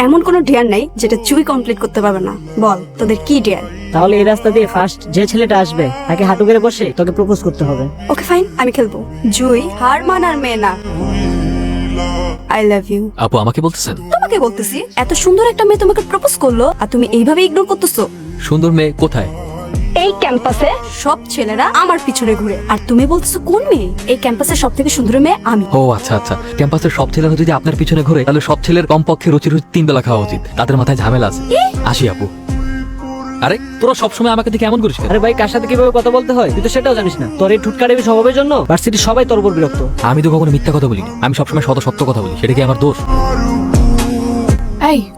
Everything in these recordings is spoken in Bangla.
এমন কোনো ডেয়ার নাই যেটা চুই কমপ্লিট করতে পারবে না। বল তোদের কি ডেয়ার? তাহলে এই রাস্তা দিয়ে ফার্স্ট যে ছেলেটা আসবে তাকে হাঁটু গেড়ে বসে তোকে প্রপোজ করতে হবে। ওকে ফাইন, আমি খেলবো। জুই হার মানার মেয়ে না। I love you. আপু আমাকে বলতেছেন? তোমাকে বলতেছি, এত সুন্দর একটা মেয়ে তোমাকে প্রপোজ করলো আর তুমি এইভাবে ইগনোর করতেছো। সুন্দর মেয়ে কোথায়? এই ক্যাম্পাসে সব ছেলেরা আমার পিছনে ঘুরে আর তুমি বলতেছো কোন মেয়ে? এই ক্যাম্পাসের সব থেকে সুন্দর মেয়ে আমি। ও আচ্ছা আচ্ছা, ক্যাম্পাসের সব ছেলেরা যদি আপনার পিছনে ঘুরে তাহলে সব ছেলের কমপক্ষে রুচি 3 বেলা খাওয়া উচিত। তাদের মাথায় ঝামেলা আছে। আসি আপু। আরে তোরা সবসময় আমাকে দেখে এমন করিস কেন? আরে ভাই, কার সাথে কিভাবে কথা বলতে হয় তুই তো সেটাও জানিস না। তোর এই ঠুটকারি স্বভাবের জন্য ভার্সিটির সবাই তোর উপর বিরক্ত। আমি তো কখনো মিথ্যা কথা বলিনি, আমি সবসময় সত্য কথা বলি। সেটা কি আমার দোষ?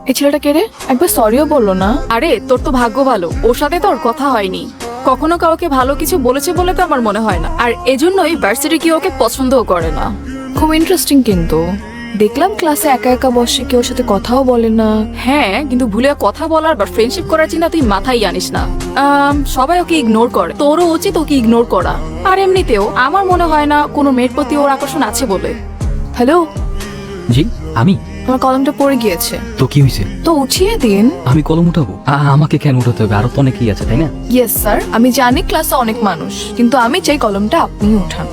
এই ছেলেটা কে রে? একবার সরিও বললো না। আরে তোর তো ভাগ্য ভালো, ওর সাথে তো ওর কথা হয়নি। কখনো কাউকে ভালো কিছু বলেছে বলে তো আমার মনে হয় না, আর এজন্যই ভার্সিটি কি ওকে পছন্দও করে না। খুব ইন্টারেস্টিং কিন্তু। দেখলাম ক্লাসে একা একা বসে, কেউ সাথে কথাও বলে না। হ্যাঁ, কিন্তু ভুলে কথা বলার বা ফ্রেন্ডশিপ করার চিন্তা তুই মাথায় আনিস না। সবাই ওকে ইগনোর করে, তোরও উচিত ওকে ইগনোর করা। আর এমনিতেও আমার মনে হয় না কোনো মেয়ের প্রতি ওর আকর্ষণ আছে বলে। হ্যালো, জি আমি। আমার কলমটা পড়ে গিয়েছে, তো কি হয়েছে? তো উঠিয়ে দিন। আমি কলম উঠাবো? আমাকে কেন উঠাতে হবে? আরো তো অনেকেই আছে, তাই না? ইয়েস স্যার, আমি জানি ক্লাসে অনেক মানুষ, কিন্তু আমি চাই কলমটা আপনি উঠান।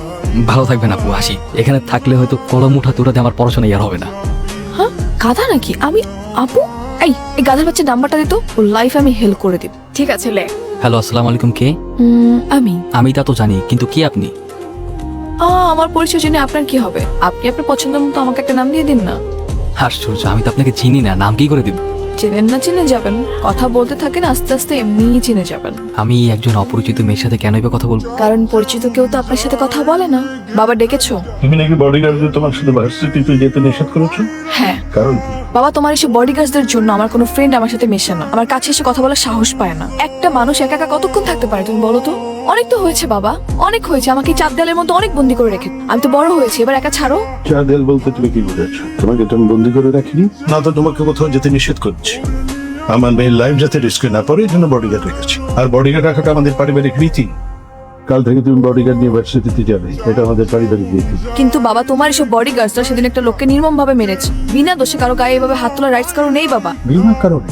ভালো থাকবেন আপু, আসি। এখানে থাকলে হয়তো কলম উঠাতে উঠাতে আমার পড়াশোনা আর হবে না। হ্যাঁ, গাধা নাকি আমি? আপু, এই গাধার বাচ্চার নাম্বারটা দিত, ওর লাইফ আমি হেল্প করে দিব। ঠিক আছে, লে। হ্যালো, আসসালামু আলাইকুম। কে? আমি তা তো জানি, কিন্তু কে আপনি? আমার পরিচয় জেনে আপনার কি হবে? আপনি আপনার পছন্দ মতো আমাকে একটা নাম দিয়ে দিন না। আশ্চর্য, আমি তো আপনাকে চিনি না, নাম কি করে দিব? চেনেন না চিনে যাবেন, কথা বলতে থাকেন, আস্তে আস্তে এমনিই চিনে যাবেন। আমি একজন অপরিচিত মেয়ের সাথে কেনই বা কথা বলবো? কারণ পরিচিত কেউ তো আপনার সাথে কথা বলে না। বাবা ডেকেছো? তুমি নাকি বডিগার্ডদের তোমার সাথে ভার্সিটিতে যেতে নিষেধ করেছো? হ্যাঁ। কারণ কি? বাবা, তোমার এসে বডিগার্ডদের জন্য আমার কোনো ফ্রেন্ড আমার সাথে মেশে না, আমার কাছে এসে কথা বলার সাহস পায় না। একটা মানুষ একা একা কতক্ষণ থাকতে পারে তুমি বলো তো? অনেক তো হয়েছে বাবা, অনেক হয়েছে। আমাকে এই চার দেয়ালের মধ্যে অনেক বন্দি করে রেখে আমি তো বড় হয়েছি, এবার একা ছাড়ো। চার দেয়াল বলতে তুমি কি বুঝাচ্ছ? তোমাকে তো আমি বন্দি করে রাখিনি, না তো তোমাকে কোথাও যেতে নিষেধ করছি। আমার মেয়ের লাইফ যাতে রিস্কে না পড়ে এই জন্য বডিগার্ড রেখেছি। আর বডিগার্ড রাখাটা আমাদের পারিবারিক রীতি। কাল থেকে তুমি বডিগার্ড নিয়ে ভার্সিটিতে যাবে, এটা আমাদের পারিবারিক রীতি। কিন্তু বাবা, তোমার এসব বডিগার্ডরা সেদিন একটা লোককে নির্মম ভাবে মেরেছে, বিনা দোষে। কারো গায়ে এভাবে হাত তোলা রাইটস কারো নেই বাবা। বিনা কারণে